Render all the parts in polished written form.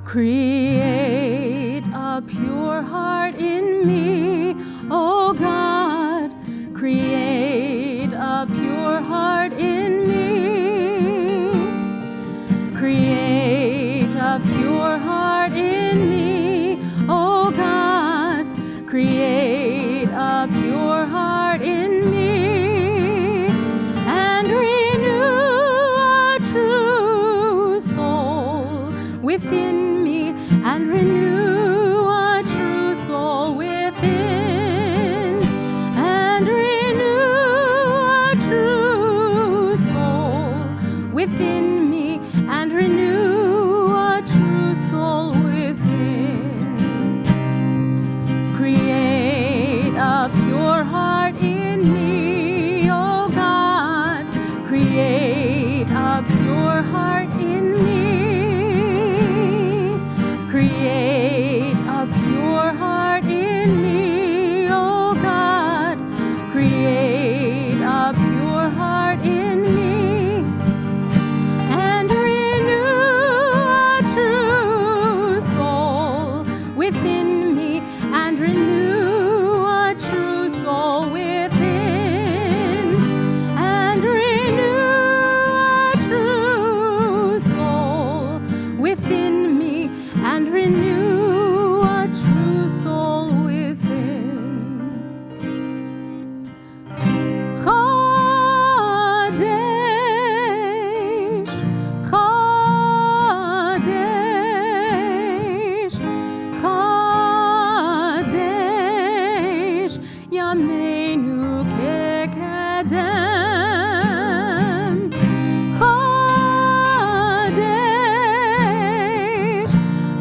Create a pure heart in me, O God. Create a pure heart in me. Create a pure heart in me, O God. Create a pure heart in me, and renew a true soul within me, and renew a true soul within, and renew a true soul within me, and renew a true soul within. Create a pure heart in me, O God. Create a pure heart in me. Create a pure heart in me, O God. Create a pure heart in me, and renew a true soul within me, and renew a true soul within, and renew a true soul within me, and renew a true soul within. Chadesh, Chadesh, Chadesh, Yameinu kekedem. Chadesh,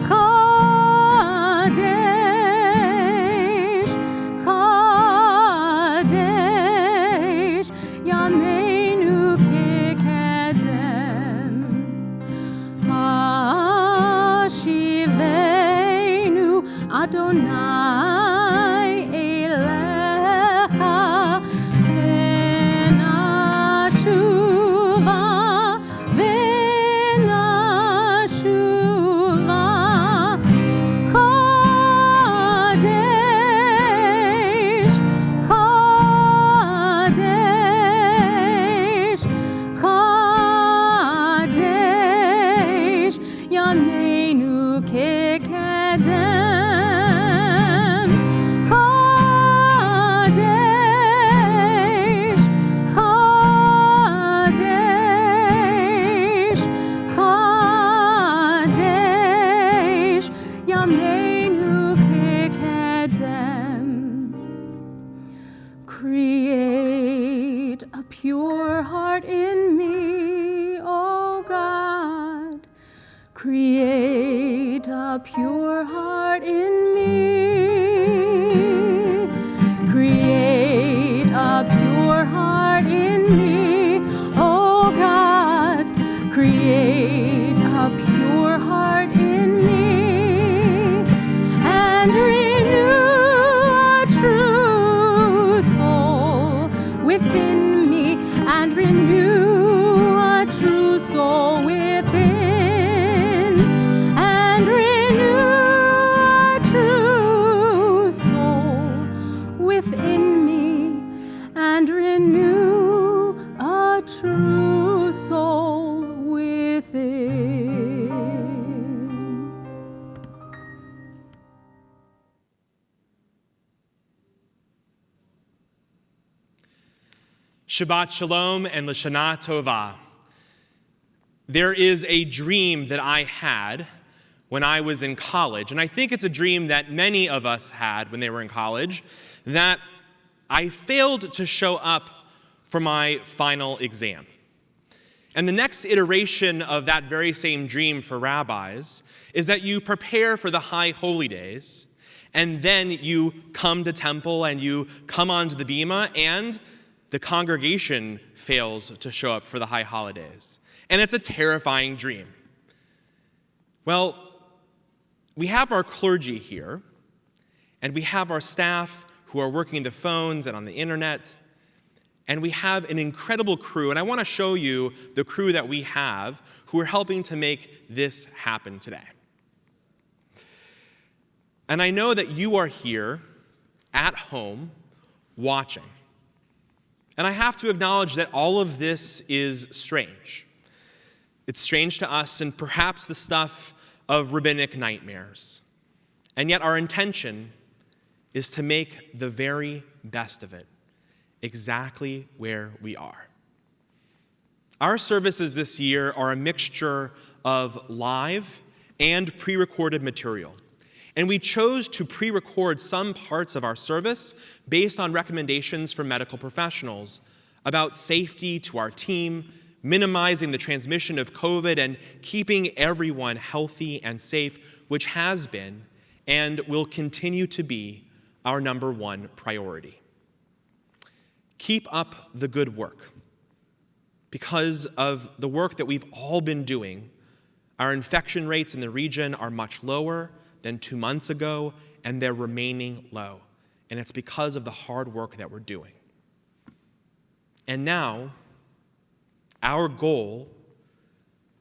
Chadesh, Chadesh, Yameinu kekedem. Hashivenu Adonai elecha, v'nashuva, v'nashuva. Chadesh, Chadesh, Chadesh, Yameinu kekedem. Chadesh, Chadesh, Chadesh, Yameinu kekedem. Create a pure heart in me, O God. Create a pure heart in me. Create a pure heart in me, O God. Create a pure heart in me, and renew a true soul within me, and renew a true soul within, and renew a true soul within me, and renew a true soul within. Shabbat Shalom and Lashana Tova. There is a dream that I had when I was in college, and I think it's a dream that many of us had when they were in college, that I failed to show up for my final exam. And the next iteration of that very same dream for rabbis is that you prepare for the high holy days, and then you come to temple and you come onto the bima, and the congregation fails to show up for the high holidays. And it's a terrifying dream. Well, we have our clergy here, and we have our staff who are working the phones and on the internet, and we have an incredible crew, and I want to show you the crew that we have who are helping to make this happen today. And I know that you are here at home watching. And I have to acknowledge that all of this is strange. It's strange to us and perhaps the stuff of rabbinic nightmares. And yet our intention is to make the very best of it, exactly where we are. Our services this year are a mixture of live and pre-recorded material. And we chose to pre-record some parts of our service based on recommendations from medical professionals about safety to our team, minimizing the transmission of COVID, and keeping everyone healthy and safe, which has been and will continue to be our number one priority. Keep up the good work. Because of the work that we've all been doing, our infection rates in the region are much lower than 2 months ago, and they're remaining low. And it's because of the hard work that we're doing. And now, our goal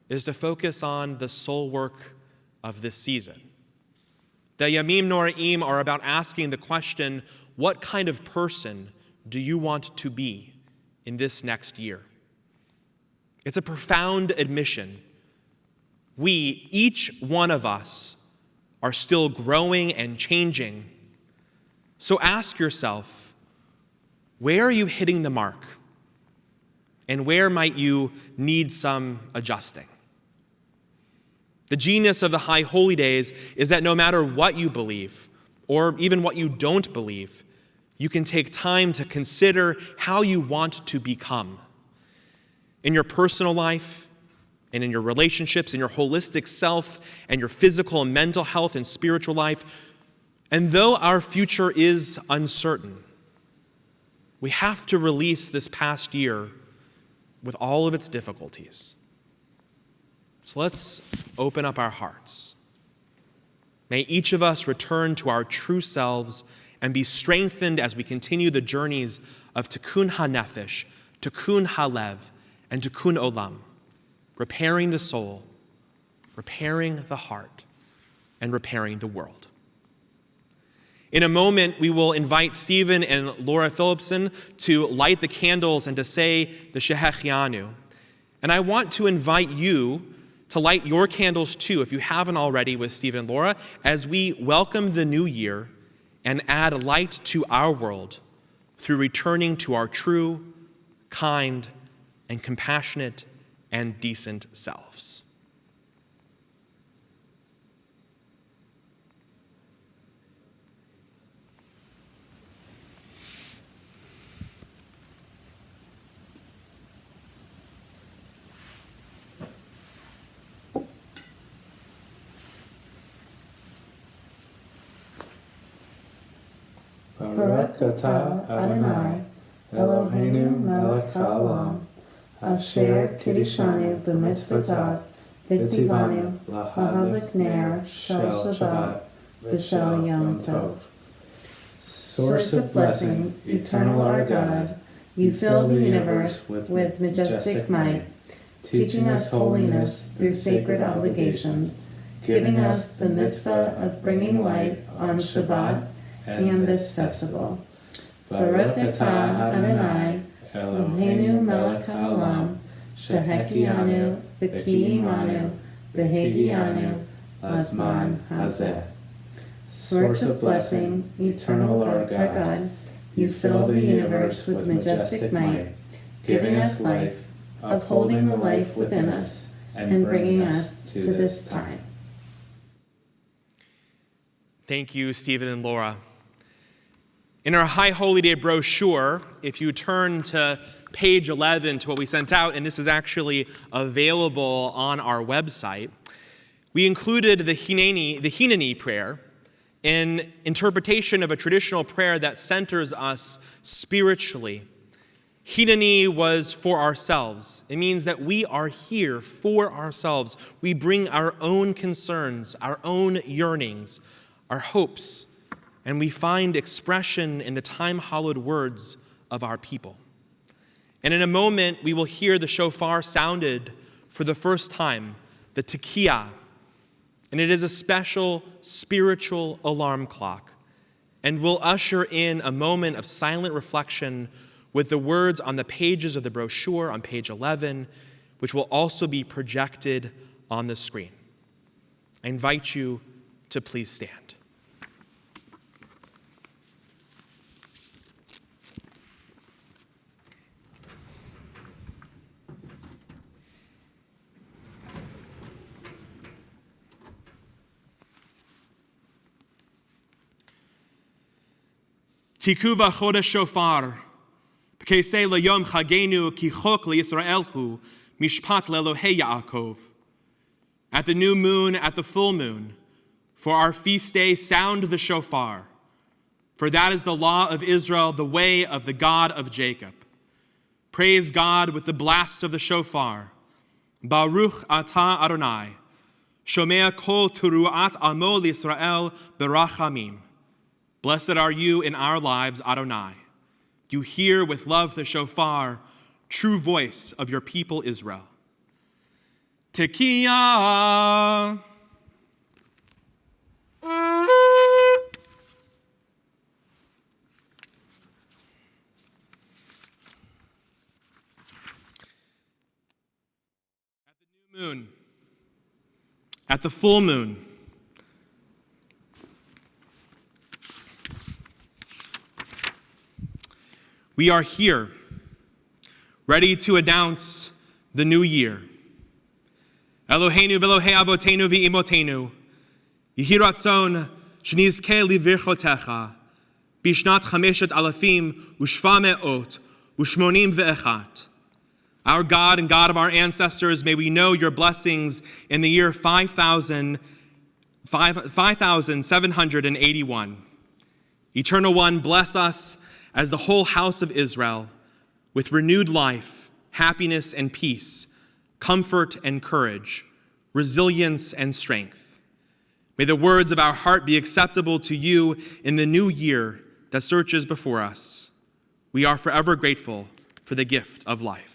is to focus on the soul work of this season. The Yamim Noraim are about asking the question, what kind of person do you want to be in this next year? It's a profound admission. We, each one of us, are still growing and changing. So ask yourself, where are you hitting the mark? And where might you need some adjusting? The genius of the High Holy Days is that no matter what you believe, or even what you don't believe, you can take time to consider how you want to become. In your personal life, and in your relationships, in your holistic self, and your physical and mental health and spiritual life. And though our future is uncertain, we have to release this past year with all of its difficulties. So let's open up our hearts. May each of us return to our true selves and be strengthened as we continue the journeys of Tikkun HaNefesh, Tikkun HaLev, and Tikkun Olam, repairing the soul, repairing the heart, and repairing the world. In a moment, we will invite Stephen and Laura Phillipson to light the candles and to say the Shehechianu. And I want to invite you to light your candles too, if you haven't already, with Stephen and Laura, as we welcome the new year and add light to our world through returning to our true, kind, and compassionate and decent selves. Baruch atah Adonai, Eloheinu melech haolam, asher kiddushanu b'mitzvotav, v'tzivanu lahadlik ner shel Shabbat v'shel Yom Tov. Source of blessing, eternal our God, you fill the universe with majestic might, teaching us holiness through sacred obligations, giving us the mitzvah of bringing light on Shabbat and this festival. Baruch atah Adonai, Eloheinu melech haolam, shehechianu v'kiyimanu v'hegianu lazman hazeh. Source of blessing, eternal Lord our God, you fill the universe with majestic might, giving us life, upholding the life within us, and bringing us to this time. Thank you, Stephen and Laura. In our High Holy Day brochure, if you turn to page 11 to what we sent out, and this is actually available on our website, we included the Hineni prayer, an interpretation of a traditional prayer that centers us spiritually. Hineni was for ourselves. It means that we are here for ourselves. We bring our own concerns, our own yearnings, our hopes, and we find expression in the time-hallowed words of our people. And in a moment, we will hear the shofar sounded for the first time, the tekiah. and it is a special spiritual alarm clock, and will usher in a moment of silent reflection with the words on the pages of the brochure on page 11, which will also be projected on the screen. I invite you to please stand. Tikuva chodesh shofar, p'keisei layom chagenu ki chok liYisrael hu, mishpat leElohei Yaakov. At the new moon, at the full moon, for our feast day, sound the shofar. For that is the law of Israel, the way of the God of Jacob. Praise God with the blast of the shofar. Baruch atah Adonai, shomea kol teruat amo l'Yisrael berachamim. Blessed are you in our lives, Adonai. You hear with love the shofar, true voice of your people Israel. Tekiah. At the new moon, at the full moon, we are here, ready to announce the new year. Eloheinu v'Elohei avotenu v'imotenu, yehi ratzon shnizkeh livirchotecha, bishnat chameshet alafim u'shva me'ot u'shmonim ve'echat. Our God and God of our ancestors, may we know your blessings in the year 5781. Eternal One, bless us as the whole house of Israel, with renewed life, happiness and peace, comfort and courage, resilience and strength. May the words of our heart be acceptable to you in the new year that searches before us. We are forever grateful for the gift of life.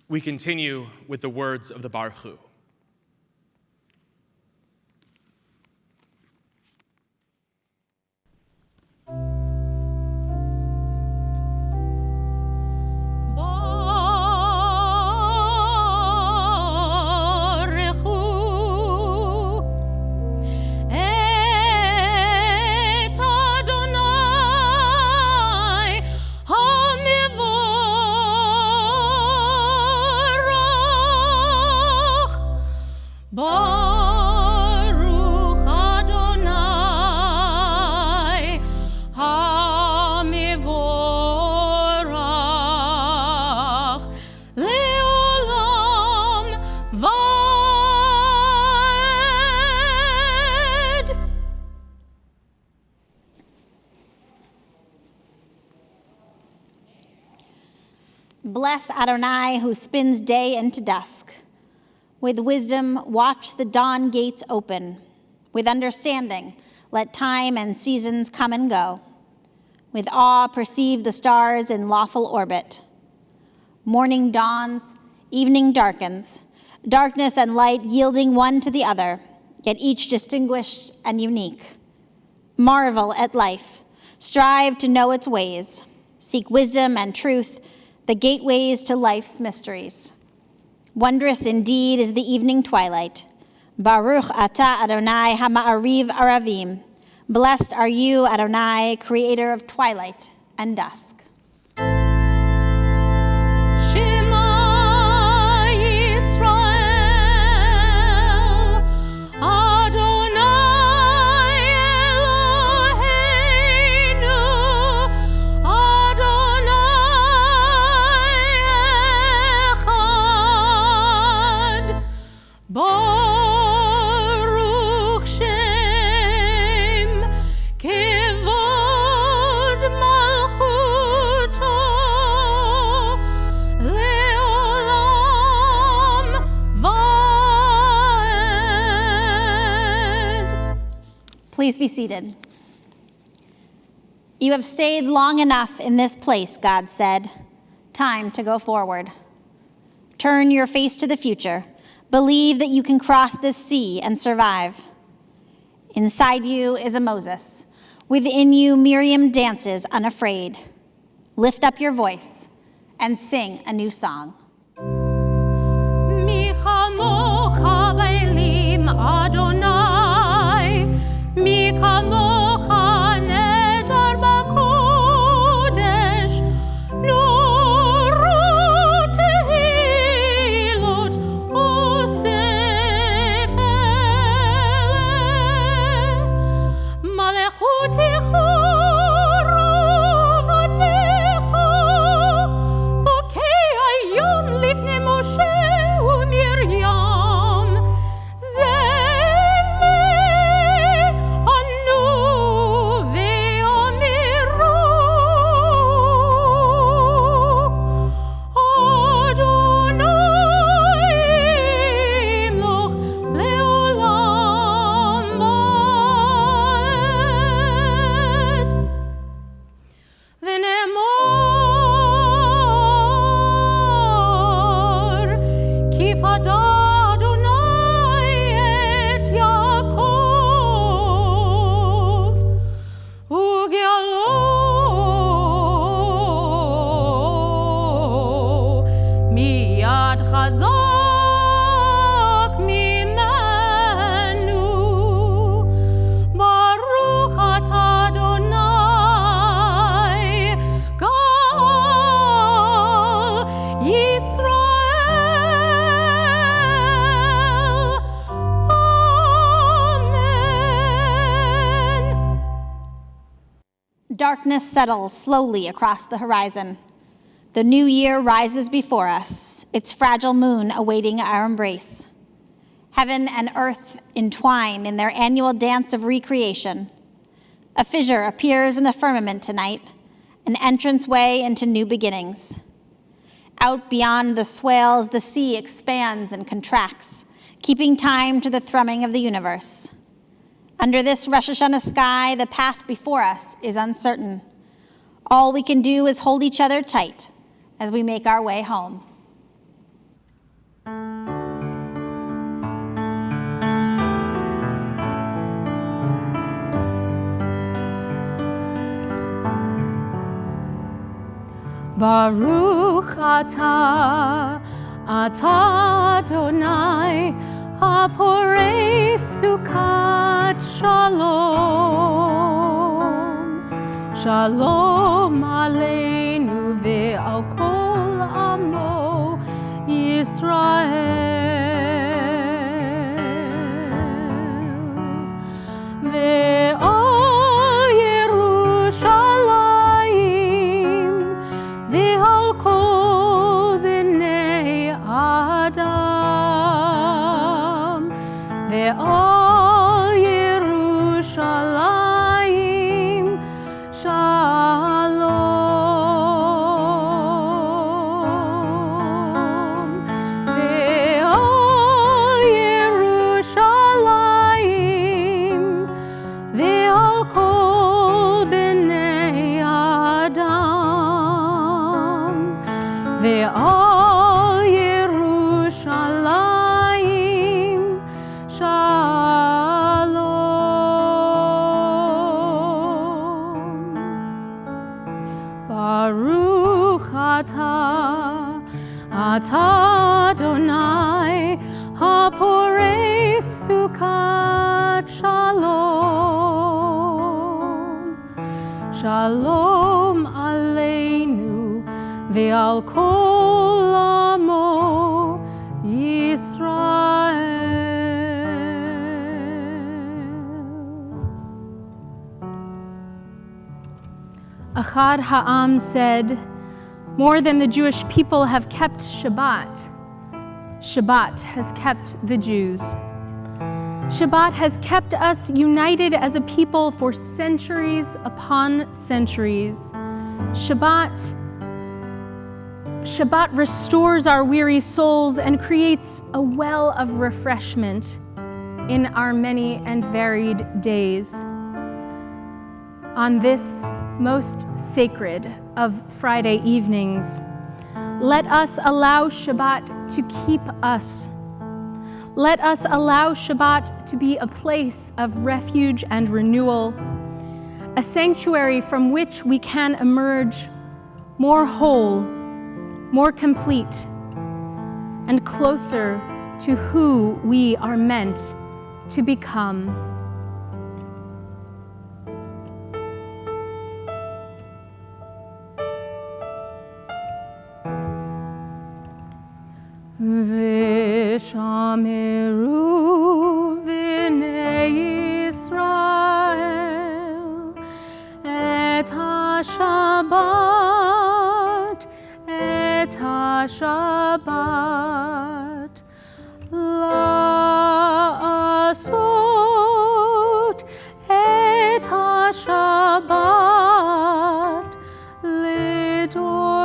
We continue with the words of the Baruch Hu. Bless Adonai, who spins day into dusk. With wisdom, watch the dawn gates open. With understanding, let time and seasons come and go. With awe, perceive the stars in lawful orbit. Morning dawns, evening darkens, darkness and light yielding one to the other, yet each distinguished and unique. Marvel at life, strive to know its ways, seek wisdom and truth, the gateways to life's mysteries. Wondrous indeed is the evening twilight. Baruch atah Adonai ha'ma'ariv aravim. Blessed are you, Adonai, creator of twilight and dusk. Please be seated. You have stayed long enough in this place, God said. Time to go forward. Turn your face to the future. Believe that you can cross this sea and survive. Inside you is a Moses. Within you, Miriam dances unafraid. Lift up your voice and sing a new song. Mi kamocha nedar bakodesh, nuru tehilot osefele, malechutecha rovanecha, bokei hayom lifnei Moshe uMiriam, Darkness settles slowly across the horizon. The new year rises before us, its fragile moon awaiting our embrace. Heaven and earth entwine in their annual dance of recreation. A fissure appears in the firmament tonight, an entranceway into new beginnings. Out beyond the swales, the sea expands and contracts, keeping time to the thrumming of the universe. Under this Rosh Hashanah sky, the path before us is uncertain. All we can do is hold each other tight as we make our way home. Baruch atah Adonai, haporei sukat shalom. Shalom aleinu ve'al kol amo Yisrael. Ve'al Yerushalayim ve'al kol bnei Adam. Ve'al Yerushalayim shalom. Ata Adonai haporei sukat shalom. Shalom aleinu ve'al kol amo Yisrael. Achad Ha'am said, more than the Jewish people have kept Shabbat, Shabbat has kept the Jews. Shabbat has kept us united as a people for centuries upon centuries. Shabbat restores our weary souls and creates a well of refreshment in our many and varied days. On this most sacred of Friday evenings, let us allow Shabbat to keep us. Let us allow Shabbat to be a place of refuge and renewal, a sanctuary from which we can emerge more whole, more complete, and closer to who we are meant to become. V'shameru v'nei Yisrael et HaShabbat la'asot et HaShabbat lidorotam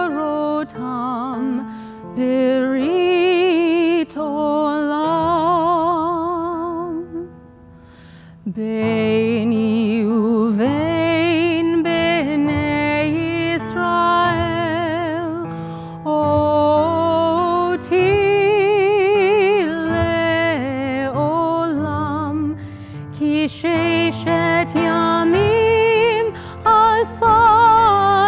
Berit olam, beini uvein bnei Yisrael, oti leolam, ki sheishet yamim asa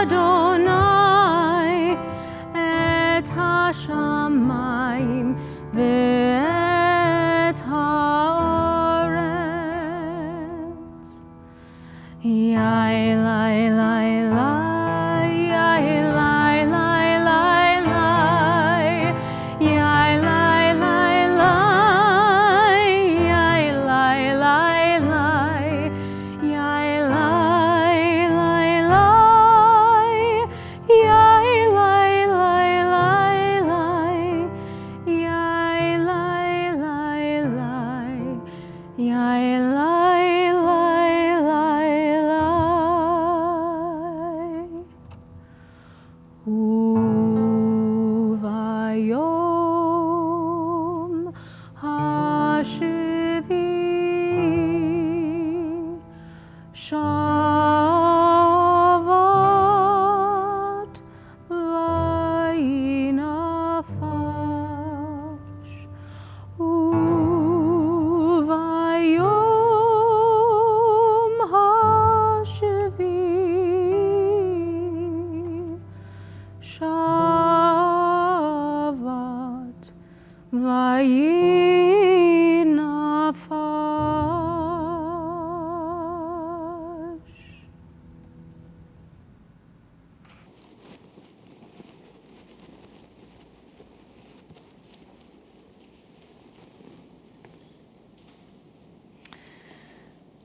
Adonai et hashamayim ve'et haaretz. Yai lai lai lai, yai lai lai lai lai, yai lai lai lai, yai lai lai lai, yai lai lai lai, yai lai lai lai lai, yai lai lai lai, yai lai lai lai lai. Uvayom hashivi shavat vayinafash. Uvayom hashivi shavat vayinafash.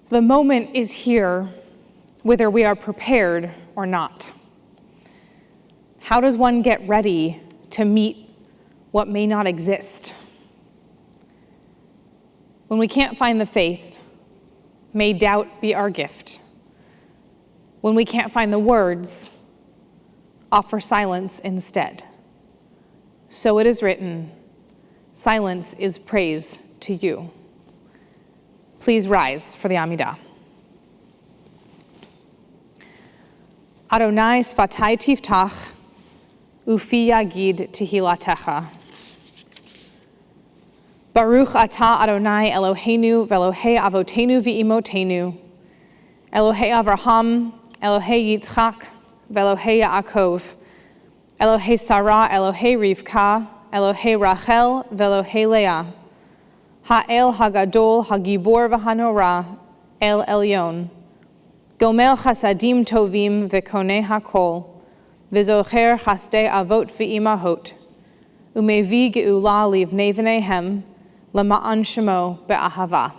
The moment is here, whether we are prepared or not. How does one get ready to meet what may not exist? When we can't find the faith, may doubt be our gift. When we can't find the words, offer silence instead. So it is written, silence is praise to you. Please rise for the Amidah. Adonai sfatai tiftach, ufi yagid tehilatecha. Baruch atah Adonai Eloheinu ve'Elohei avotenu v'imotenu, Elohei Avraham, Elohei Yitzchak, ve'Elohei Yaakov, Elohei Sarah, Elohei Rivka, Elohei Rachel ve'Elohei Leah, Ha'el Hagadol Hagibor v'Hanora, El Elyon, Gomel Chasadim Tovim ve'Konei Hakol, V'Zocher Chasdei Avot ve'Imahot, Umevi Geula Livnei v'Nehem, Lema'an Shemo be'Ahava.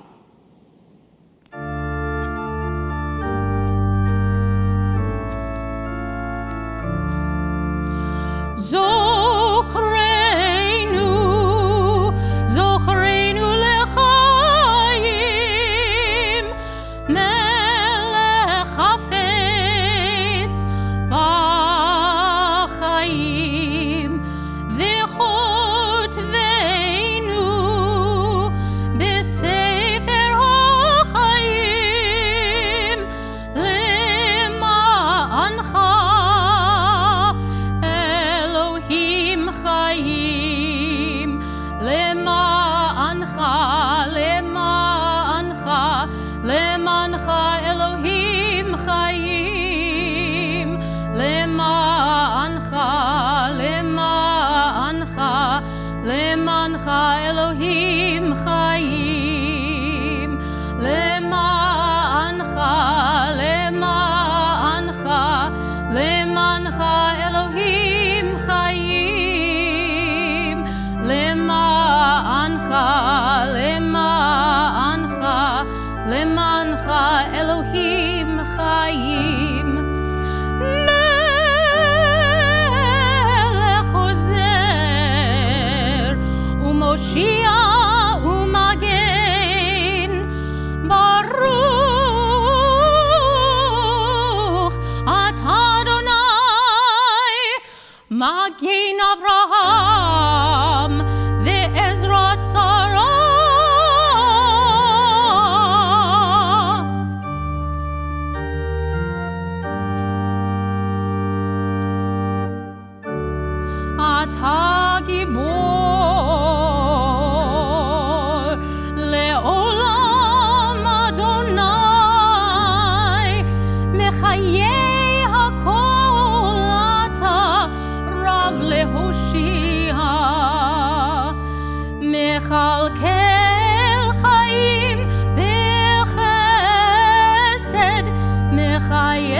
זוכרנו לחיים, מלך חפץ בחיים, וכותבנו בספר החיים, למענך אלוהים חיים, למענך, למענך, למענך אלוהים חיים, למענך, למענך, למענך אלוהים חיים, למענך, למענך, למענך אלוהים חיים, למענך, למענך, למענך אלוהים חיים. מלך עוזר ומושיע ומגן, ברוך אתה אדוני, מגן אברהם ועזרת שרה. אתה גיבור לעולם אדוני, מחיי הכל אתה רב להושיע, מכלכל חיים בחסד, מחיי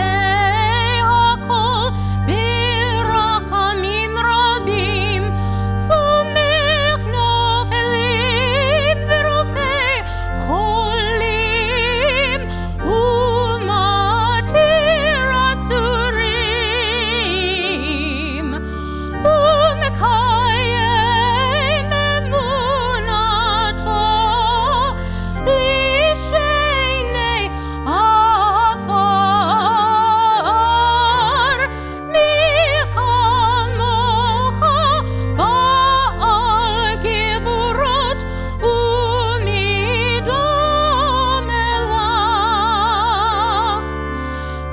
הכל ברחמים רבים, סומך נופלים ורופא חולים, ומתיר אסורים, ומקיים אמונתו לשני עפר, מי כמוך בעל גבורות ומידו מלך,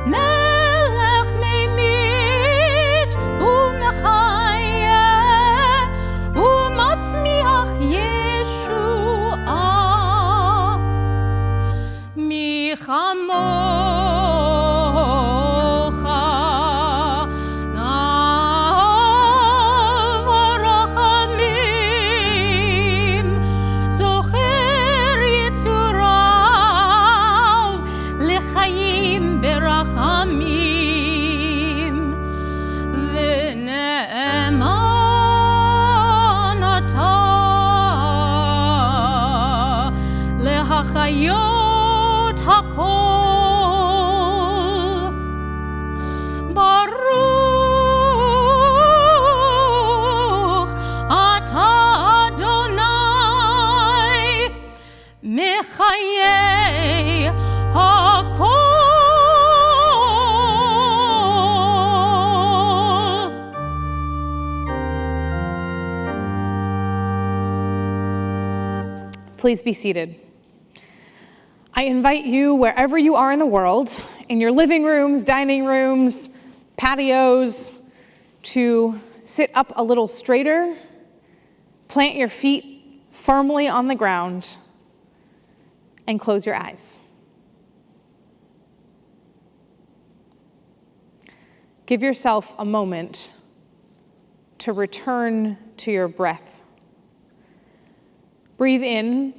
מלך ממית ומחיה ומצמיח ישועה, מי כמוך נאהב הרחמים, זוכר יצוריו לחיים ברחמים, ונאמן אתה להחיות הכל, ברוך אתה אדוני, מחיי הכל. Please be seated. I invite you, wherever you are in the world, in your living rooms, dining rooms, patios, to sit up a little straighter, plant your feet firmly on the ground, and close your eyes. Give yourself a moment to return to your breath. Breathe in.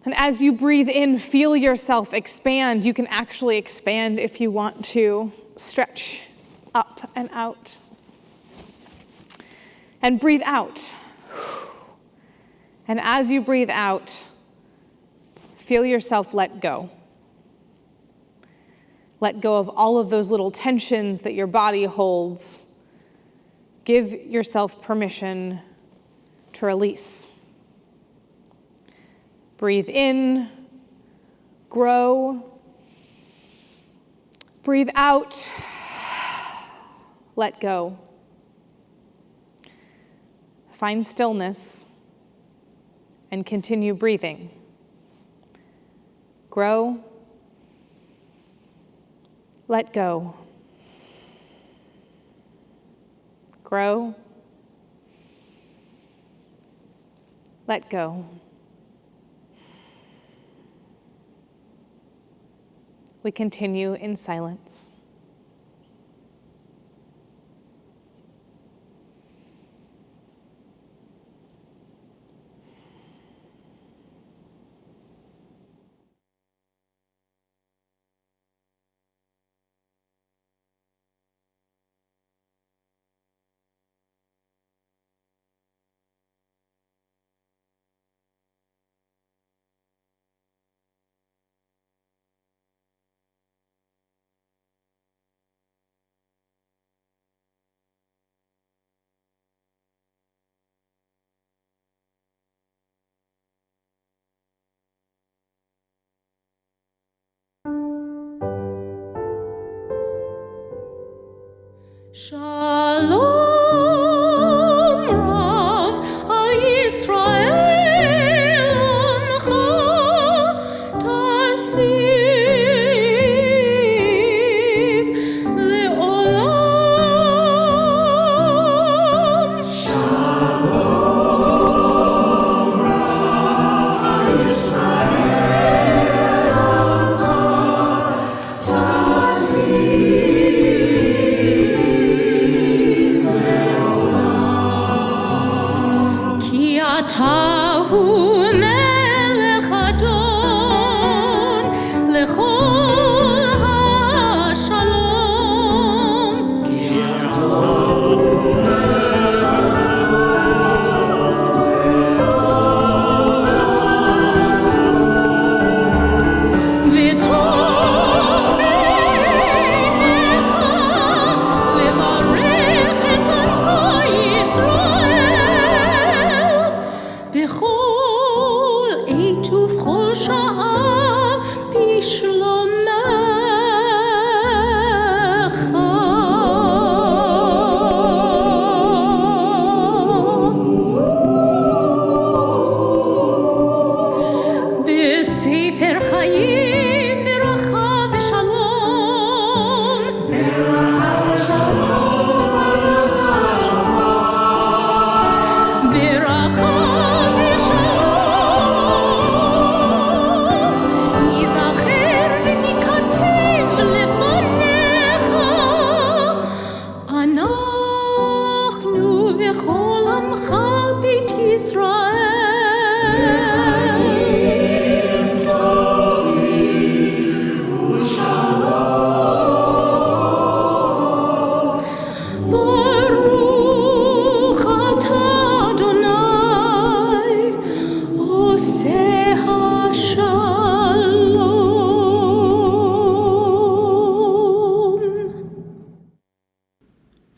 And as you breathe in, feel yourself expand. You can actually expand if you want to. Stretch up and out. And breathe out. And as you breathe out, feel yourself let go. Let go of all of those little tensions that your body holds. Give yourself permission to release. Breathe in, grow. Breathe out, let go. Find stillness and continue breathing. Grow, let go. Grow, let go. We continue in silence. Shalom Rav al Yisrael Amcha Tasim Le'olam. Shalom Rav al Yisrael Amcha Tasim. Tahu melech adon lechol hashalom. V'tov beinecha levarech et Amcha Yisrael b'chol עת ובכל שעה בשלומך. בספר חיים ברכה ושלום. ברכה ושלום ופרנסה טובה. ברכה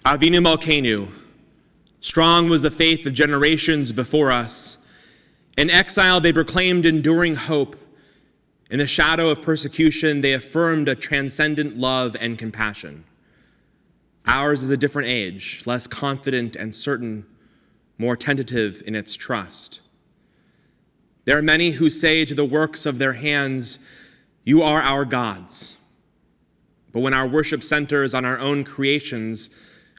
Avinu Malkeinu, strong was the faith of generations before us. In exile, they proclaimed enduring hope. In the shadow of persecution, they affirmed a transcendent love and compassion. Ours is a different age, less confident and certain, more tentative in its trust. There are many who say to the works of their hands, "You are our gods." But when our worship centers on our own creations,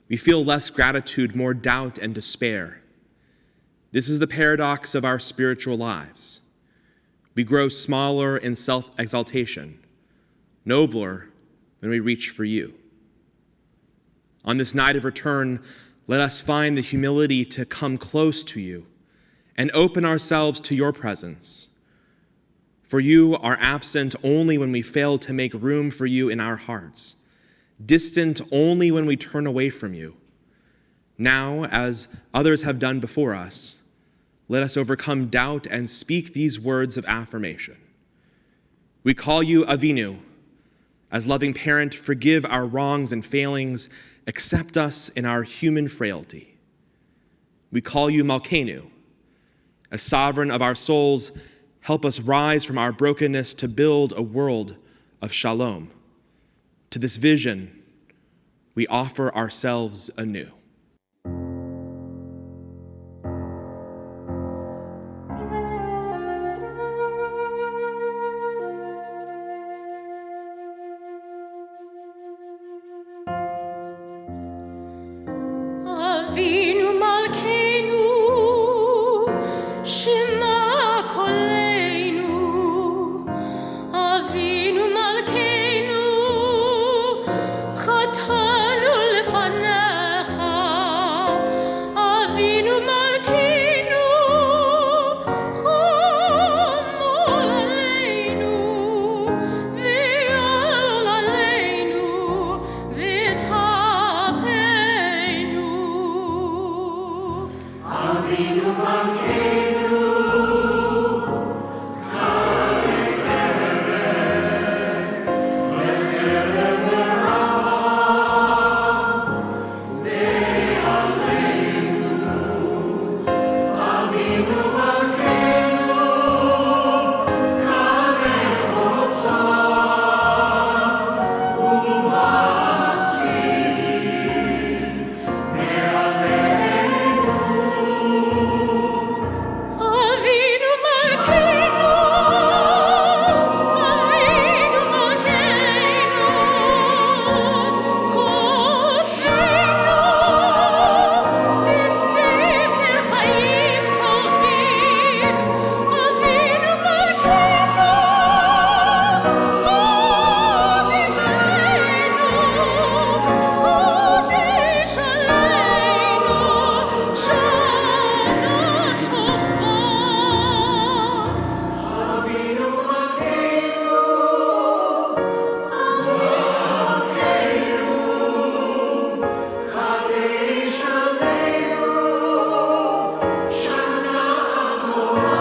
we feel less gratitude, more doubt and despair. This is the paradox of our spiritual lives. We grow smaller in self-exaltation, nobler when we reach for you. On this night of return, let us find the humility to come close to you and open ourselves to your presence. For you are absent only when we fail to make room for you in our hearts, distant only when we turn away from you. Now, as others have done before us, let us overcome doubt and speak these words of affirmation. We call you Avinu. As loving parent, forgive our wrongs and failings, accept us in our human frailty. We call you Malkeinu. As sovereign of our souls, help us rise from our brokenness to build a world of shalom. To this vision, we offer ourselves anew. Avinu Malkeinu, Shema Koleinu. Avinu Malkeinu, Chatanu lefanecha. Avinu Malkeinu, Chomol aleinu, Ve'al aleinu, Ve'tapeinu. Avinu Malkeinu, Avinu Malkeinu, Kotzeinu, B'sefer Chaim Tovim. Avinu Malkeinu, Kodesh Aleinu, Shana Tova.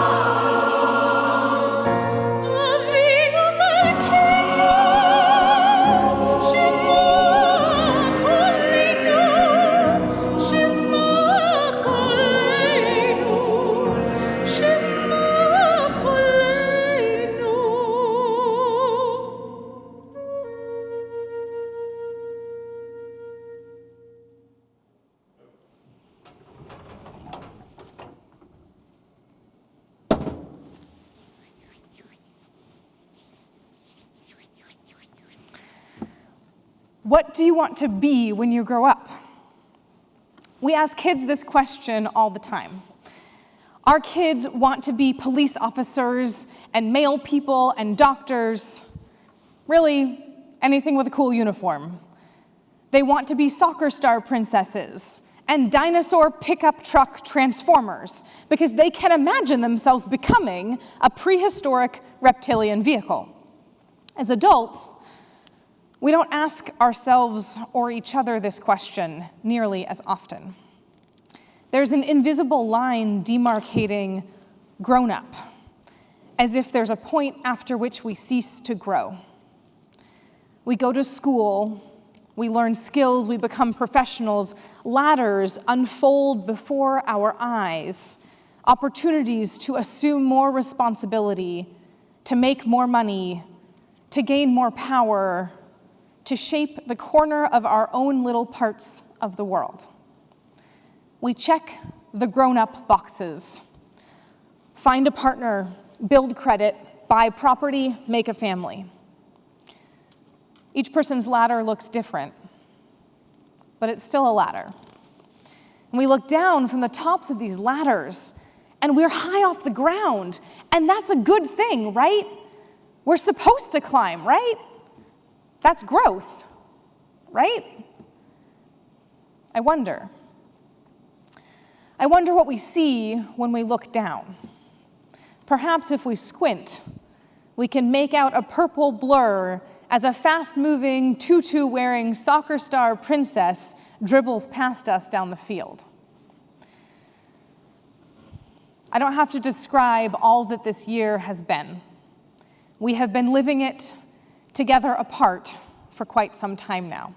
Avinu Malkeinu, Shema Koleinu, Shema Koleinu. What do you want to be when you grow up? We ask kids this question all the time. Our kids want to be police officers and mail people and doctors, really anything with a cool uniform. They want to be soccer star princesses and dinosaur pickup truck transformers because they can imagine themselves becoming a prehistoric reptilian vehicle. As adults, we don't ask ourselves or each other this question nearly as often. There's an invisible line demarcating grown up, as if there's a point after which we cease to grow. We go to school, we learn skills, we become professionals, ladders unfold before our eyes, opportunities to assume more responsibility, to make more money, to gain more power, to shape the corner of our own little parts of the world. We check the grown-up boxes. Find a partner, build credit, buy property, make a family. Each person's ladder looks different, but it's still a ladder. And we look down from the tops of these ladders, and we're high off the ground, and that's a good thing, right? We're supposed to climb, right? That's growth, right? I wonder, I wonder what we see when we look down. Perhaps if we squint, we can make out a purple blur as a fast-moving, tutu-wearing soccer star princess dribbles past us down the field. I don't have to describe all that this year has been. We have been living it together apart for quite some time now.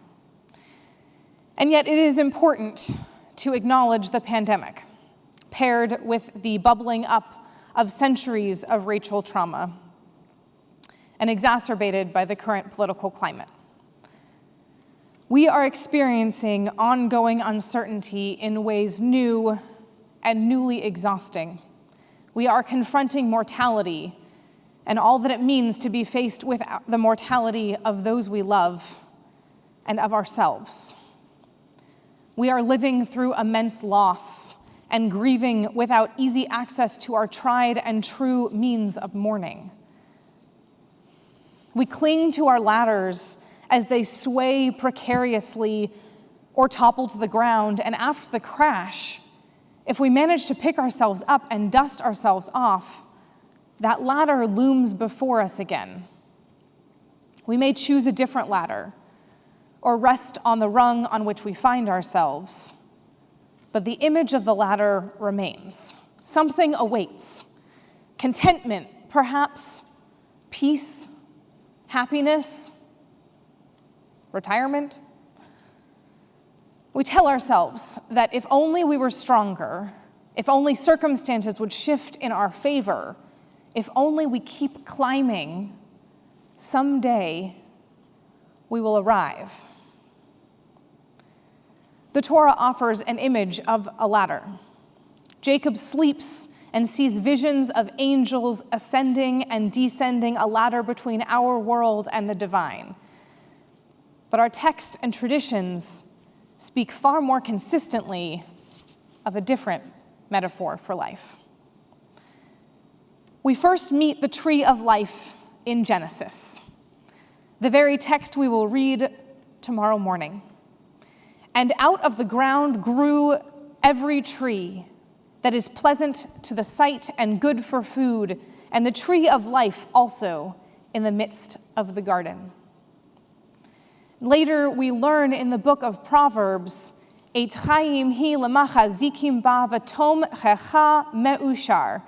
And yet it is important to acknowledge the pandemic, paired with the bubbling up of centuries of racial trauma, and exacerbated by the current political climate. We are experiencing ongoing uncertainty in ways new and newly exhausting. We are confronting mortality and all that it means to be faced with the mortality of those we love and of ourselves. We are living through immense loss and grieving without easy access to our tried and true means of mourning. We cling to our ladders as they sway precariously or topple to the ground, and after the crash, if we manage to pick ourselves up and dust ourselves off, that ladder looms before us again. We may choose a different ladder or rest on the rung on which we find ourselves, but the image of the ladder remains. Something awaits. Contentment, perhaps, peace, happiness, retirement. We tell ourselves that if only we were stronger, if only circumstances would shift in our favor, if only we keep climbing, someday we will arrive. The Torah offers an image of a ladder. Jacob sleeps and sees visions of angels ascending and descending a ladder between our world and the divine. But our text and traditions speak far more consistently of a different metaphor for life. We first meet the tree of life in Genesis, the very text we will read tomorrow morning. And out of the ground grew every tree that is pleasant to the sight and good for food, and the tree of life also in the midst of the garden. Later, we learn in the book of Proverbs, Et chaim hi lemacha zikim ba v'tom checha me'ushar.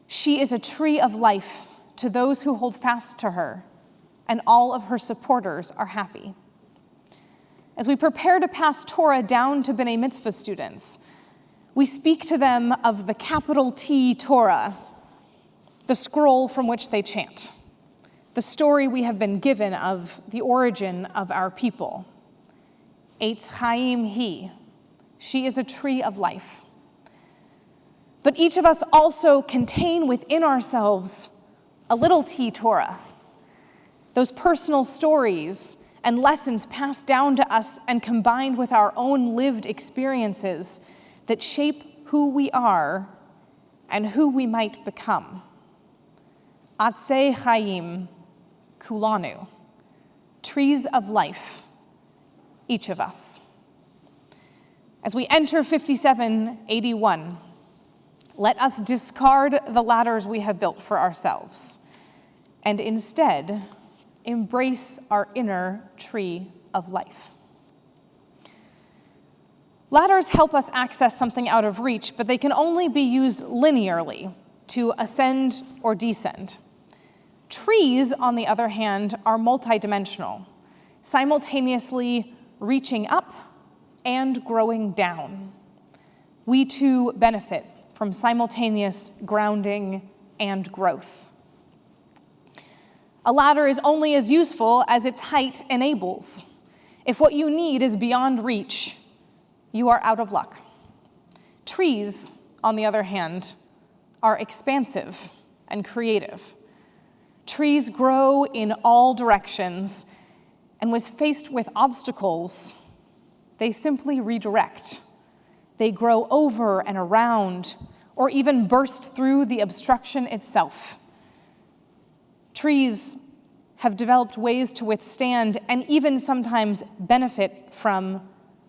She is a tree of life to those who hold fast to her, and all of her supporters are happy. As we prepare to pass Torah down to B'nai Mitzvah students, we speak to them of the capital T Torah, the scroll from which they chant, the story we have been given of the origin of our people. Et chaim hi, she is a tree of life. But each of us also contain within ourselves a little T Torah, those personal stories and lessons passed down to us and combined with our own lived experiences that shape who we are and who we might become. Atzei Chaim Kulanu, trees of life, each of us. As we enter 5781, let us discard the ladders we have built for ourselves and instead embrace our inner tree of life. Ladders help us access something out of reach, but they can only be used linearly to ascend or descend. Trees, on the other hand, are multidimensional, simultaneously reaching up and growing down. We too benefit from simultaneous grounding and growth. A ladder is only as useful as its height enables. If what you need is beyond reach, you are out of luck. Trees, on the other hand, are expansive and creative. Trees grow in all directions, and when faced with obstacles, they simply redirect. They grow over and around, or even burst through the obstruction itself. Trees have developed ways to withstand and even sometimes benefit from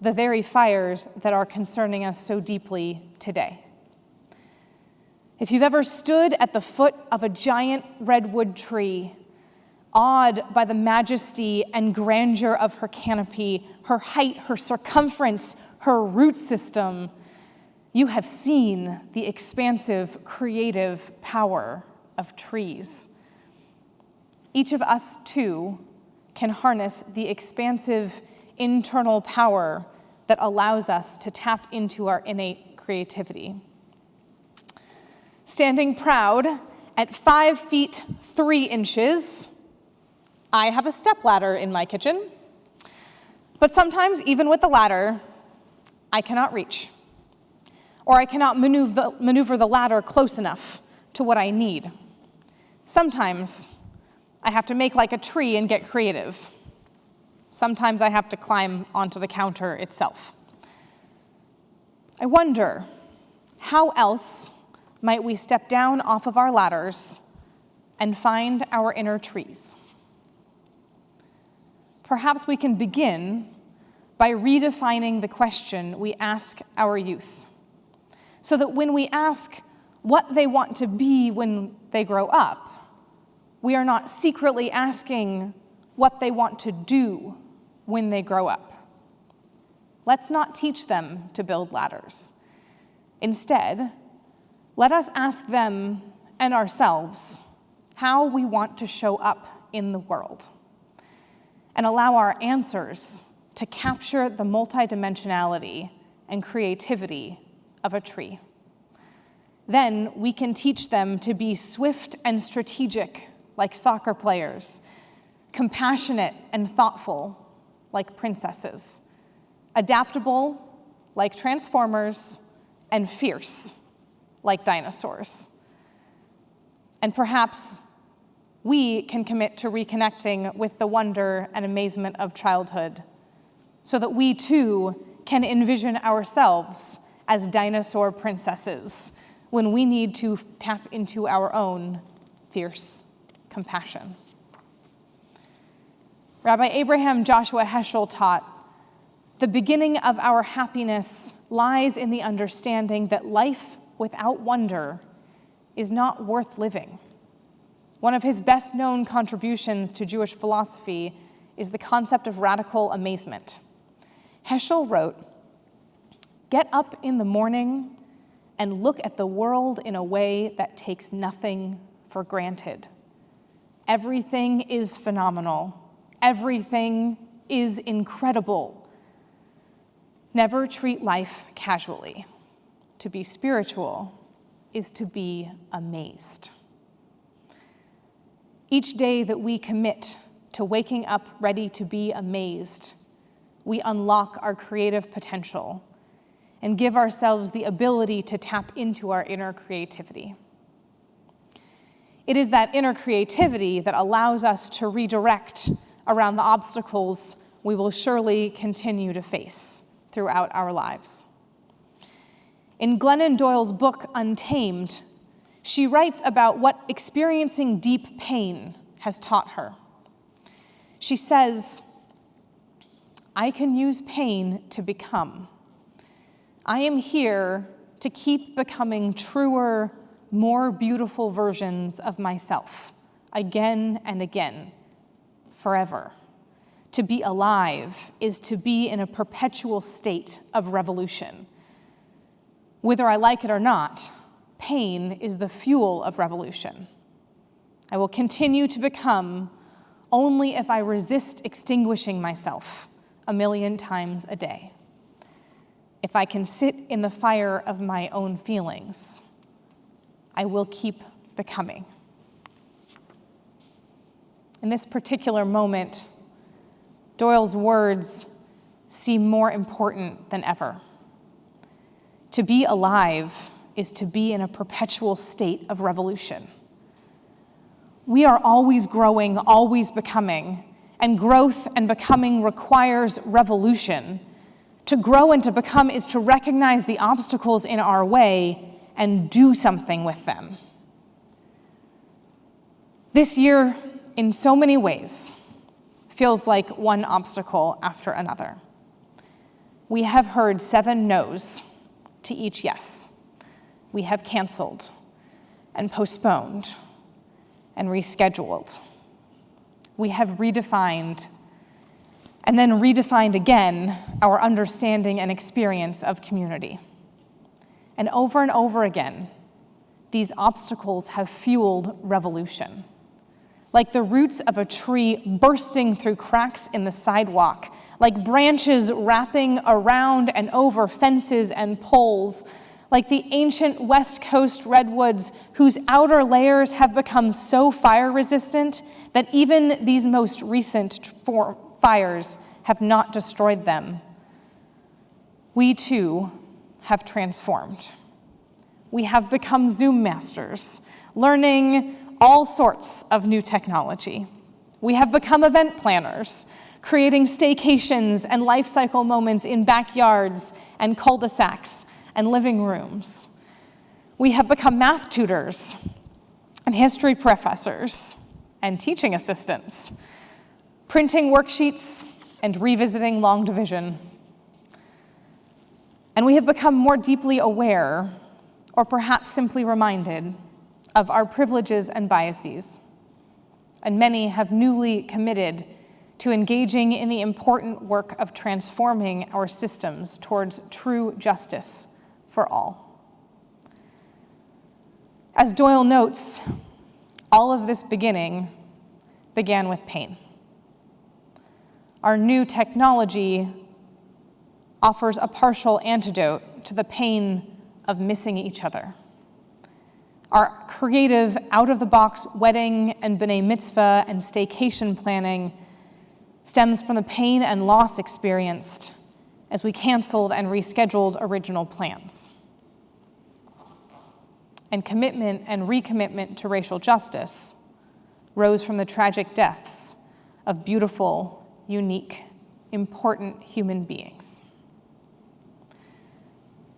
the very fires that are concerning us so deeply today. If you've ever stood at the foot of a giant redwood tree, awed by the majesty and grandeur of her canopy, her height, her circumference, her root system, you have seen the expansive, creative power of trees. Each of us, too, can harness the expansive internal power that allows us to tap into our innate creativity. Standing proud at 5 feet 3 inches, I have a stepladder in my kitchen, but sometimes even with the ladder, I cannot reach, or I cannot maneuver the ladder close enough to what I need. Sometimes I have to make like a tree and get creative. Sometimes I have to climb onto the counter itself. I wonder, how else might we step down off of our ladders and find our inner trees? Perhaps we can begin by redefining the question we ask our youth, so that when we ask what they want to be when they grow up, we are not secretly asking what they want to do when they grow up. Let's not teach them to build ladders. Instead, let us ask them and ourselves how we want to show up in the world, and allow our answers to capture the multidimensionality and creativity of a tree. Then we can teach them to be swift and strategic like soccer players, compassionate and thoughtful like princesses, adaptable like transformers, and fierce like dinosaurs. And perhaps we can commit to reconnecting with the wonder and amazement of childhood, so that we too can envision ourselves as dinosaur princesses when we need to tap into our own fierce compassion. Rabbi Abraham Joshua Heschel taught, "The beginning of our happiness lies in the understanding that life without wonder is not worth living." One of his best-known contributions to Jewish philosophy is the concept of radical amazement. Heschel wrote, "Get up in the morning and look at the world in a way that takes nothing for granted. Everything is phenomenal. Everything is incredible. Never treat life casually. To be spiritual is to be amazed." Each day that we commit to waking up ready to be amazed, we unlock our creative potential and give ourselves the ability to tap into our inner creativity. It is that inner creativity that allows us to redirect around the obstacles we will surely continue to face throughout our lives. In Glennon Doyle's book, Untamed, she writes about what experiencing deep pain has taught her. She says, "I can use pain to become. I am here to keep becoming truer, more beautiful versions of myself, again and again, forever. To be alive is to be in a perpetual state of revolution. Whether I like it or not, pain is the fuel of revolution. I will continue to become only if I resist extinguishing myself 1,000,000 times a day. If I can sit in the fire of my own feelings, I will keep becoming." In this particular moment, Doyle's words seem more important than ever. To be alive is to be in a perpetual state of revolution. We are always growing, always becoming, and growth and becoming requires revolution. To grow and to become is to recognize the obstacles in our way and do something with them. This year, in so many ways, feels like one obstacle after another. We have heard 7 no's to each yes. We have canceled and postponed and rescheduled. We have redefined and then redefined again our understanding and experience of community. And over again, these obstacles have fueled revolution. Like the roots of a tree bursting through cracks in the sidewalk, like branches wrapping around and over fences and poles, like the ancient West Coast redwoods whose outer layers have become so fire-resistant that even these most recent fires have not destroyed them. We too have transformed. We have become Zoom masters, learning all sorts of new technology. We have become event planners, creating staycations and life cycle moments in backyards and cul-de-sacs and living rooms. We have become math tutors and history professors and teaching assistants, printing worksheets and revisiting long division. And we have become more deeply aware, or perhaps simply reminded, of our privileges and biases. And many have newly committed to engaging in the important work of transforming our systems towards true justice for all. As Doyle notes, all of this began with pain. Our new technology offers a partial antidote to the pain of missing each other. Our creative, out-of-the-box wedding and b'nai mitzvah and staycation planning stems from the pain and loss experienced as we canceled and rescheduled original plans. And commitment and recommitment to racial justice rose from the tragic deaths of beautiful, unique, important human beings.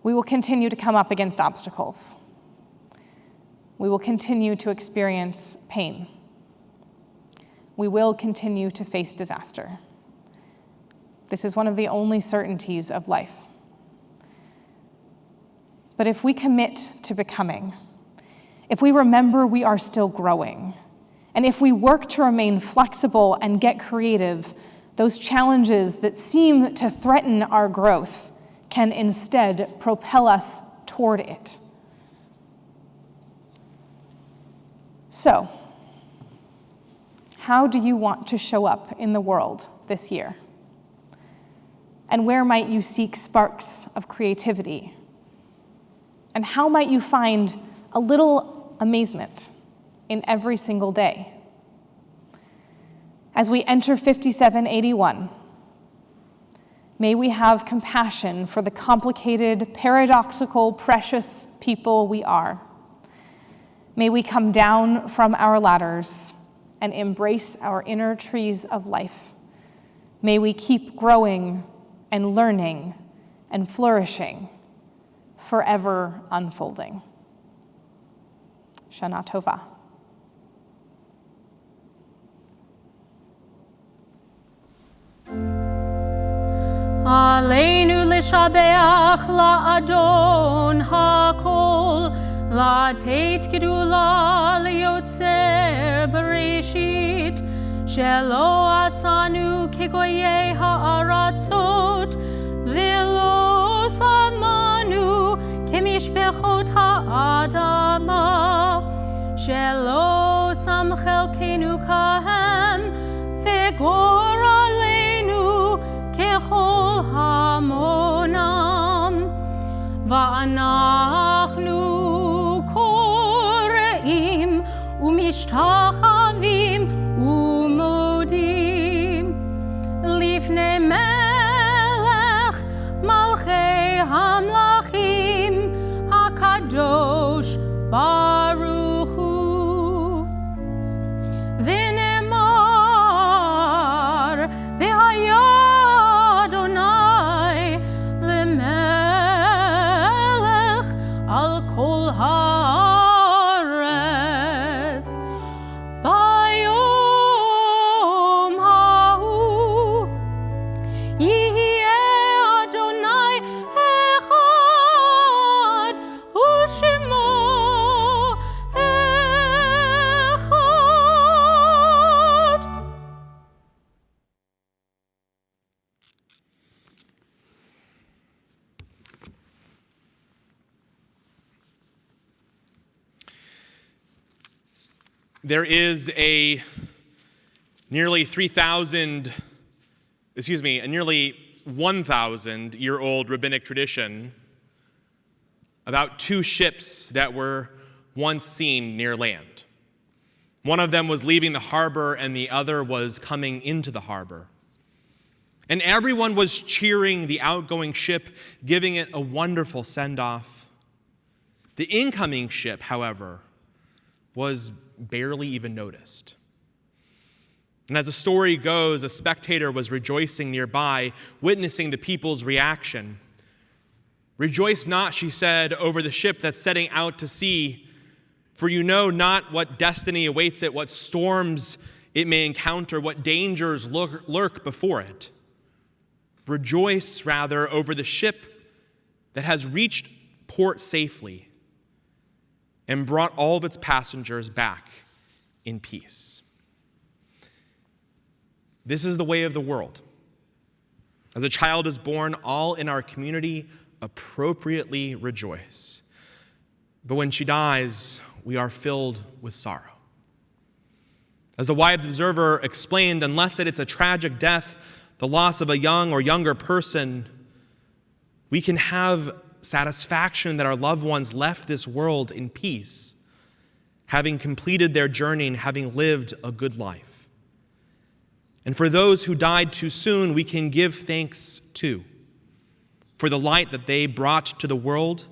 We will continue to come up against obstacles. We will continue to experience pain. We will continue to face disaster. This is one of the only certainties of life. But if we commit to becoming, if we remember we are still growing, and if we work to remain flexible and get creative, those challenges that seem to threaten our growth can instead propel us toward it. So, how do you want to show up in the world this year? And where might you seek sparks of creativity? And how might you find a little amazement in every single day? As we enter 5781, may we have compassion for the complicated, paradoxical, precious people we are. May we come down from our ladders and embrace our inner trees of life. May we keep growing and learning and flourishing, forever unfolding. Shana Tova. Aleinu lishabeach la'adon hakol, la'teit gedula liotzer bereshit, shelo asanu kegoye ha'aratzot, velo samanu kemishpechot ha'adama, shelo sam chelkenu kahem, vegor aleinu kechol hamonam, va'anachnu koreim umishtachavim umodim lifnei melech malchei hamlachim hakadosh baruch hu v'nemar v'haya Adonai lemelech al kol haaretz bayom hahu yihyeh Adonai Shema Echad. There is a nearly 1,000-year-old rabbinic tradition about two ships that were once seen near land. One of them was leaving the harbor and the other was coming into the harbor. And everyone was cheering the outgoing ship, giving it a wonderful send-off. The incoming ship, however, was barely even noticed. And as the story goes, a spectator was rejoicing nearby, witnessing the people's reaction. "Rejoice not," she said, "over the ship that's setting out to sea, for you know not what destiny awaits it, what storms it may encounter, what dangers lurk before it. Rejoice, rather, over the ship that has reached port safely and brought all of its passengers back in peace." This is the way of the world. As a child is born, all in our community appropriately rejoice. But when she dies, we are filled with sorrow. As the Wives Observer explained, unless it's a tragic death, the loss of a young or younger person, we can have satisfaction that our loved ones left this world in peace, having completed their journey and having lived a good life. And for those who died too soon, we can give thanks too, for the light that they brought to the world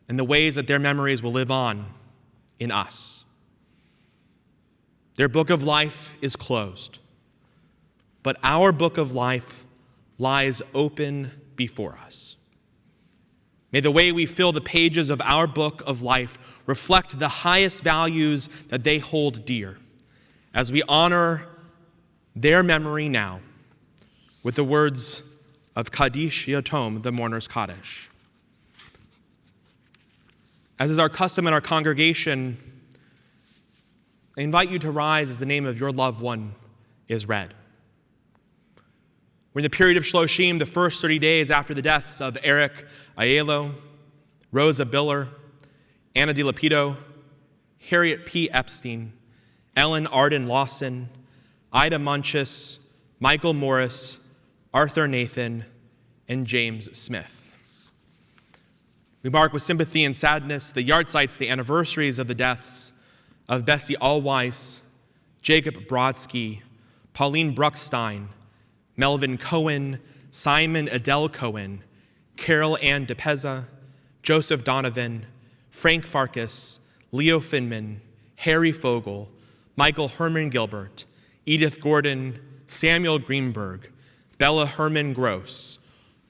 and the ways that their memories will live on in us. Their book of life is closed, but our book of life lies open before us. May the way we fill the pages of our book of life reflect the highest values that they hold dear, as we honor their memory now with the words of Kaddish Yatom, the mourner's Kaddish. As is our custom in our congregation, I invite you to rise as the name of your loved one is read. We're in the period of Shloshim, the first 30 days after the deaths of Eric Aiello, Rosa Biller, Anna Di Lapido, Harriet P. Epstein, Ellen Arden Lawson, Ida Munchus, Michael Morris, Arthur Nathan, and James Smith. We mark with sympathy and sadness the yahrzeits, the anniversaries of the deaths of Bessie Allweiss, Jacob Brodsky, Pauline Bruckstein, Melvin Cohen, Simon Adele Cohen, Carol Ann DePeza, Joseph Donovan, Frank Farkas, Leo Finman, Harry Fogel, Michael Herman Gilbert, Edith Gordon, Samuel Greenberg, Bella Herman Gross,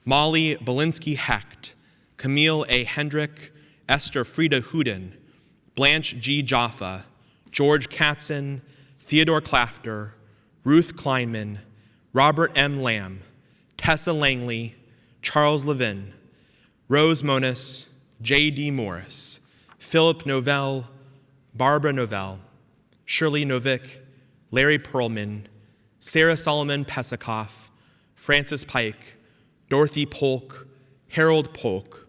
Molly Belinsky Hecht, Camille A. Hendrick, Esther Frieda Huden, Blanche G. Jaffa, George Katzen, Theodore Clafter, Ruth Kleinman, Robert M. Lamb, Tessa Langley, Charles Levin, Rose Monis, J.D. Morris, Philip Novell, Barbara Novell, Shirley Novick, Larry Perlman, Sarah Solomon Pesakoff, Francis Pike, Dorothy Polk, Harold Polk,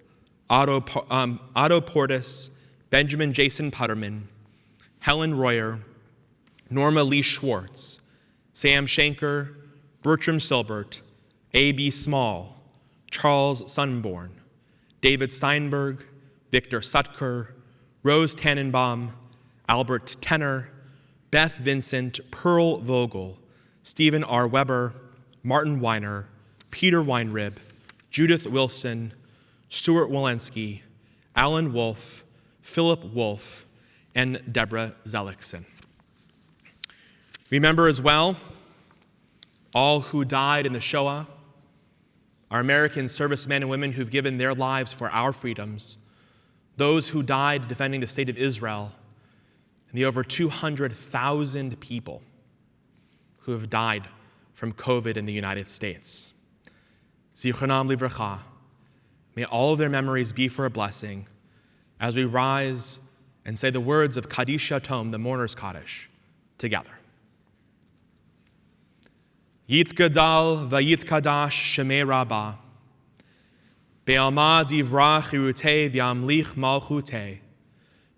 Otto Portis, Benjamin Jason Putterman, Helen Royer, Norma Lee Schwartz, Sam Shanker, Bertram Silbert, A.B. Small, Charles Sunborn, David Steinberg, Victor Sutker, Rose Tannenbaum, Albert Tenner, Beth Vincent, Pearl Vogel, Stephen R. Weber, Martin Weiner, Peter Weinrib, Judith Wilson, Stuart Walensky, Alan Wolfe, Philip Wolfe, and Deborah Zellickson. Remember as well all who died in the Shoah, our American servicemen and women who've given their lives for our freedoms, those who died defending the state of Israel, and the over 200,000 people who have died from COVID in the United States. Zichronam livracha. May all of their memories be for a blessing. as we rise and say the words of Kaddish Yatom, the mourner's Kaddish, together. Yitgadal vayitkadash shemei Rabbah, be'alma divra chirutei v'yamlich malchutei,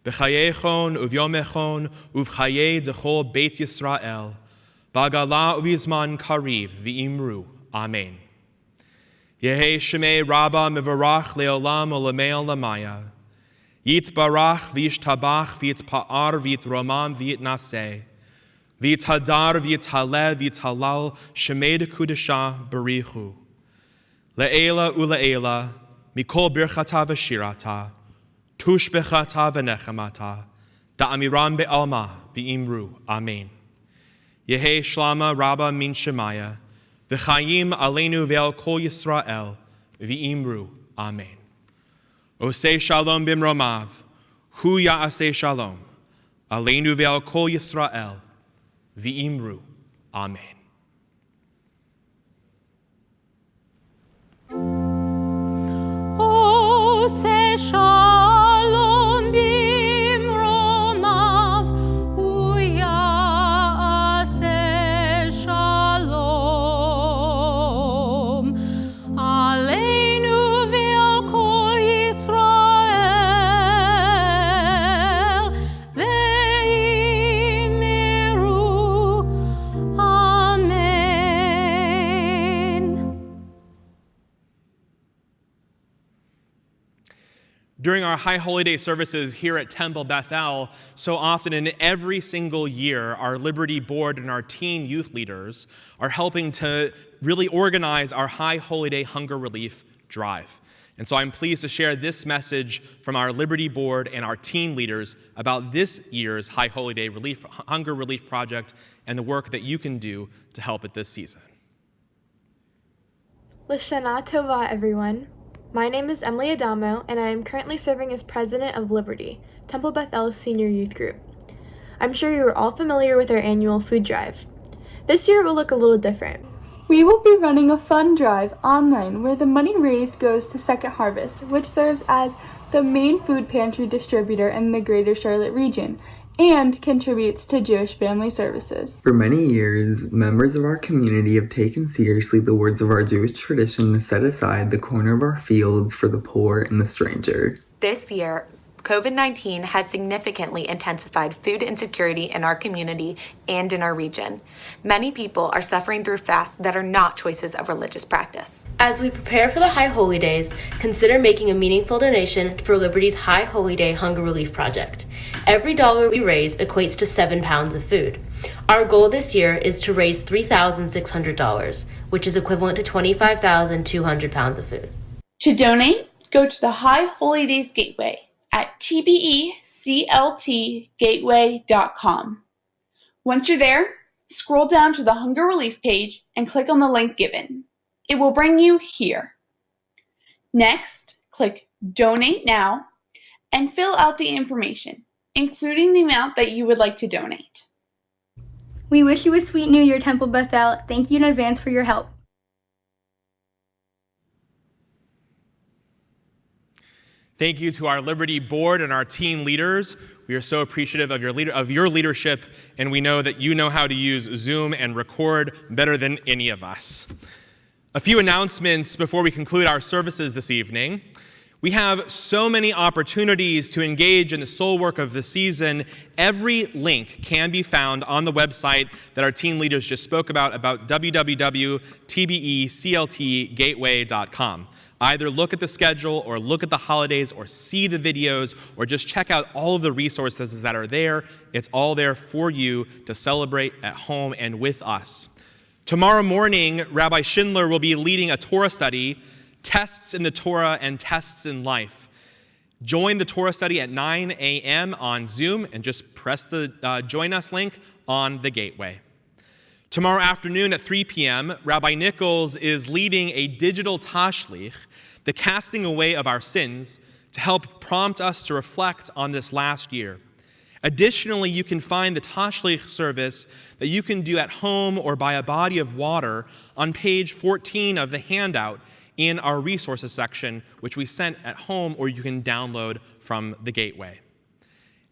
b'chayechon uvyomechon uv'chayei dechol Beit Yisrael, b'agala uv'yizman kariv v'imru. Amen. Yehi shemei Rabbah mevarach le'olam olamei olamaya, yitbarach v'yishtabach v'yitpa'ar v'yitromam v'yitnaseh, v'yithadar v'yithalev v'yithalal shemei dekudesha barichu. Le'ela ule'ela, mikol birchata v'shirata, tushbechata v'nechemata, da'amiram be'alma v'imru. Amen. Yehi shlama Rabbah min shemaya, v'chayim aleinu ve'al kol Yisrael, v'imru. Amen. Osei shalom bimromav, hu ya'aseh shalom, aleinu ve'al kol Yisrael, v'imru. Amen. Ose shalom bimromav, hu ya'aseh shalom, aleinu ve'al kol Yisrael, ve'imru. Amen. During our High Holy Day services here at Temple Bethel, so often in every single year, our Liberty Board and our teen youth leaders are helping to really organize our High Holy Day Hunger Relief Drive. And so I'm pleased to share this message from our Liberty Board and our teen leaders about this year's High Holy Day Hunger Relief Project and the work that you can do to help it this season. L'Shana Tova, everyone. My name is Emily Adamo, and I am currently serving as president of Liberty, Temple Bethel's senior youth group. I'm sure you are all familiar with our annual food drive. This year it will look a little different. We will be running a fund drive online where the money raised goes to Second Harvest, which serves as the main food pantry distributor in the greater Charlotte region and contributes to Jewish Family Services. For many years, members of our community have taken seriously the words of our Jewish tradition to set aside the corner of our fields for the poor and the stranger. This year, COVID-19 has significantly intensified food insecurity in our community and in our region. Many people are suffering through fasts that are not choices of religious practice. As we prepare for the High Holy Days, consider making a meaningful donation for Liberty's High Holy Day Hunger Relief Project. Every dollar we raise equates to 7 pounds of food. Our goal this year is to raise $3,600, which is equivalent to 25,200 pounds of food. To donate, go to the High Holy Days Gateway at tbecltgateway.com. Once you're there, scroll down to the Hunger Relief page and click on the link given. It will bring you here. Next, click Donate Now and fill out the information, including the amount that you would like to donate. We wish you a sweet New Year, Temple Bethel. Thank you in advance for your help. Thank you to our Liberty Board and our teen leaders. We are so appreciative of your leadership, and we know that you know how to use Zoom and record better than any of us. A few announcements before we conclude our services this evening. We have so many opportunities to engage in the soul work of the season. Every link can be found on the website that our teen leaders just spoke about www.tbecltgateway.com. Either look at the schedule or look at the holidays or see the videos or just check out all of the resources that are there. It's all there for you to celebrate at home and with us. Tomorrow morning, Rabbi Schindler will be leading a Torah study, Tests in the Torah and Tests in Life. Join the Torah study at 9 a.m. on Zoom and just press the Join Us link on the gateway. Tomorrow afternoon at 3 p.m., Rabbi Nichols is leading a digital tashlich, the casting away of our sins, to help prompt us to reflect on this last year. Additionally, you can find the tashlich service that you can do at home or by a body of water on page 14 of the handout in our resources section, which we sent at home or you can download from the Gateway.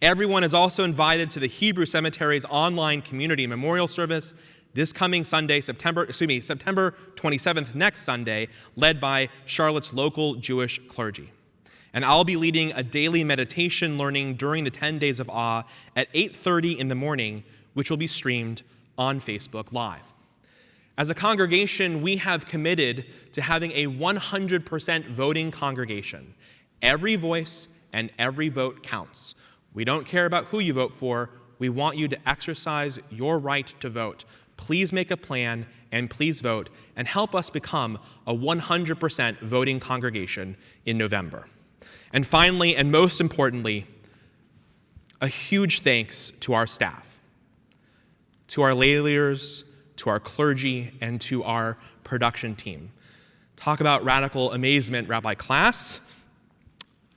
Everyone is also invited to the Hebrew Cemetery's online community memorial service this coming Sunday, September 27th, next Sunday, led by Charlotte's local Jewish clergy. And I'll be leading a daily meditation learning during the 10 Days of Awe at 8:30 in the morning, which will be streamed on Facebook Live. As a congregation, we have committed to having a 100% voting congregation. Every voice and every vote counts. We don't care about who you vote for. We want you to exercise your right to vote. Please make a plan and please vote and help us become a 100% voting congregation in November. And finally, and most importantly, a huge thanks to our staff, to our lay leaders, to our clergy, and to our production team. Talk about radical amazement, Rabbi Class.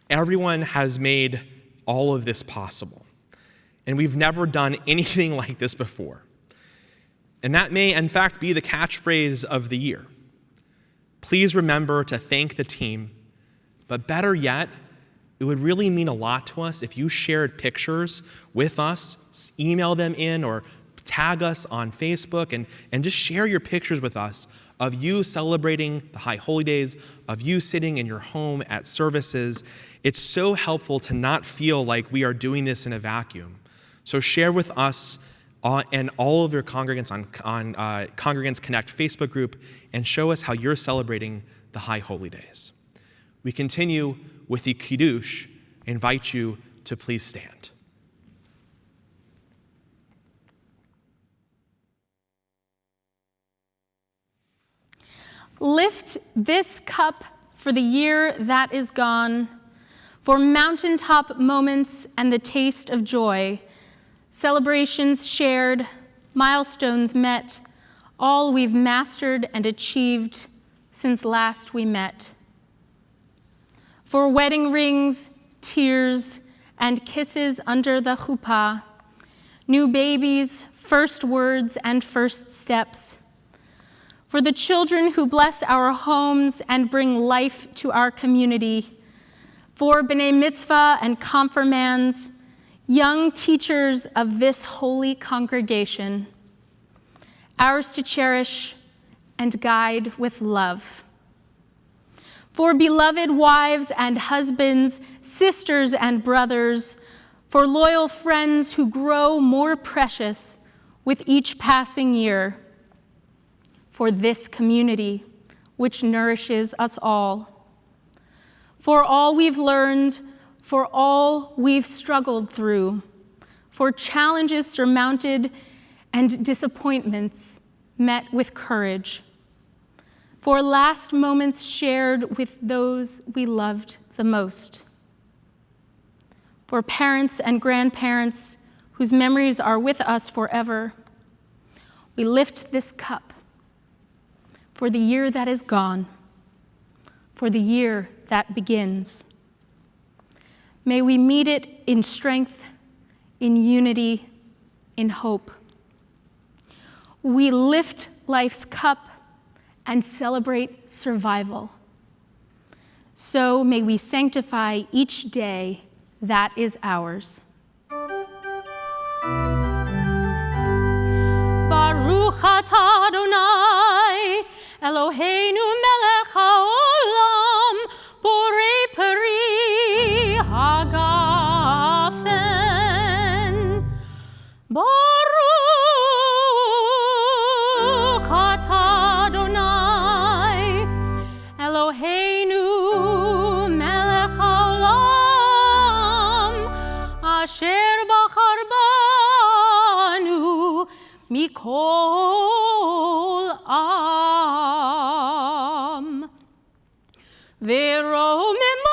Everyone has made all of this possible. And we've never done anything like this before. And that may, in fact, be the catchphrase of the year. Please remember to thank the team, but better yet, it would really mean a lot to us if you shared pictures with us, email them in, or tag us on Facebook, and just share your pictures with us of you celebrating the High Holy Days, of you sitting in your home at services. It's so helpful to not feel like we are doing this in a vacuum. So share with us and all of your congregants on Congregants Connect Facebook group and show us how you're celebrating the High Holy Days. We continue with the Kiddush. I invite you to please stand. Lift this cup for the year that is gone, for mountaintop moments and the taste of joy, celebrations shared, milestones met, all we've mastered and achieved since last we met. For wedding rings, tears, and kisses under the chuppah, new babies, first words, and first steps. For the children who bless our homes and bring life to our community. For B'nai Mitzvah and confirmands, young teachers of this holy congregation, ours to cherish and guide with love. For beloved wives and husbands, sisters and brothers, for loyal friends who grow more precious with each passing year. For this community, which nourishes us all. For all we've learned, for all we've struggled through, for challenges surmounted and disappointments met with courage, for last moments shared with those we loved the most, for parents and grandparents whose memories are with us forever. We lift this cup for the year that is gone, for the year that begins. May we meet it in strength, in unity, in hope. We lift life's cup and celebrate survival. So may we sanctify each day that is ours. Baruch atah Adonai, Eloheinu melech haolam, borei peri hagafen. Baruch atah Adonai, Eloheinu melech haolam, asher bachar banu mikol am. Vero memanu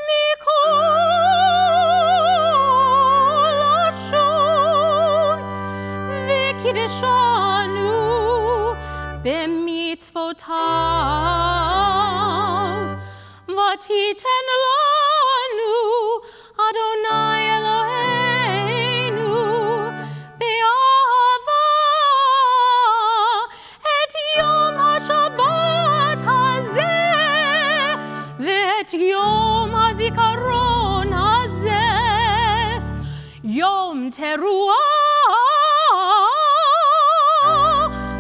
mikol ashon, v'kideshanu b'mitzvotav, v'titen lanu Adonai Eloheinu be'ahava הזיכרון הזה, יום תרועה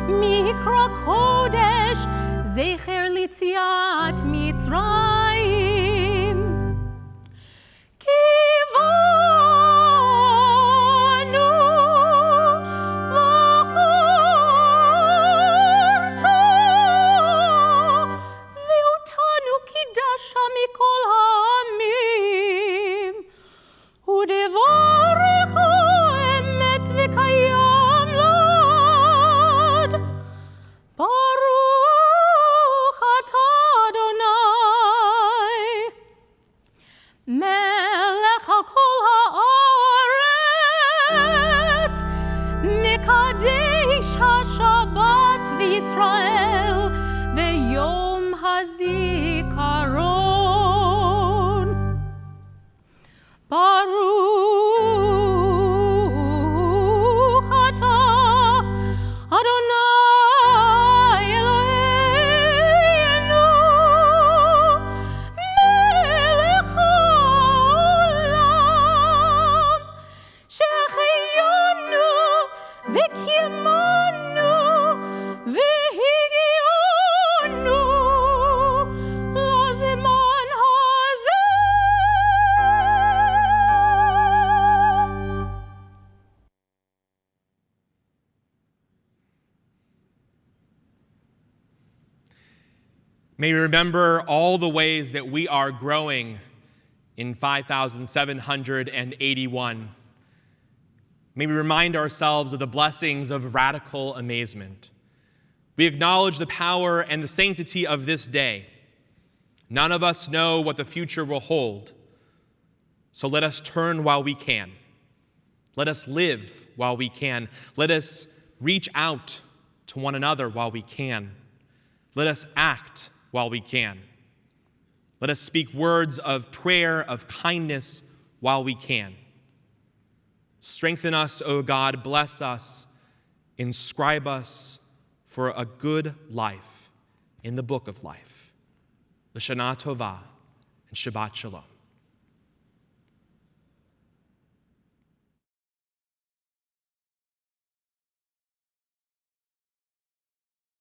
מקרא קודש, זכר ליציאת מצרים. קיוונו וחרת, ואותנו קידשת מכל העמים, ודברך אמת וקיים לעד. ברוך אתה אדוני, מלך על כל הארץ, מקדש השבת וישראל ויום הזיכרון. ברוך אתה אדוני אלוהינו, מלך העולם, שהחיינו וקיימנו והגיענו לזמן הזה. May we remember all the ways that we are growing in 5,781. May we remind ourselves of the blessings of radical amazement. We acknowledge the power and the sanctity of this day. None of us know what the future will hold, so let us turn while we can. Let us live while we can. Let us reach out to one another while we can. Let us act while we can. Let us speak words of prayer, of kindness while we can. Strengthen us, O God, bless us, inscribe us for a good life in the book of life. L'Shana Tova and Shabbat Shalom.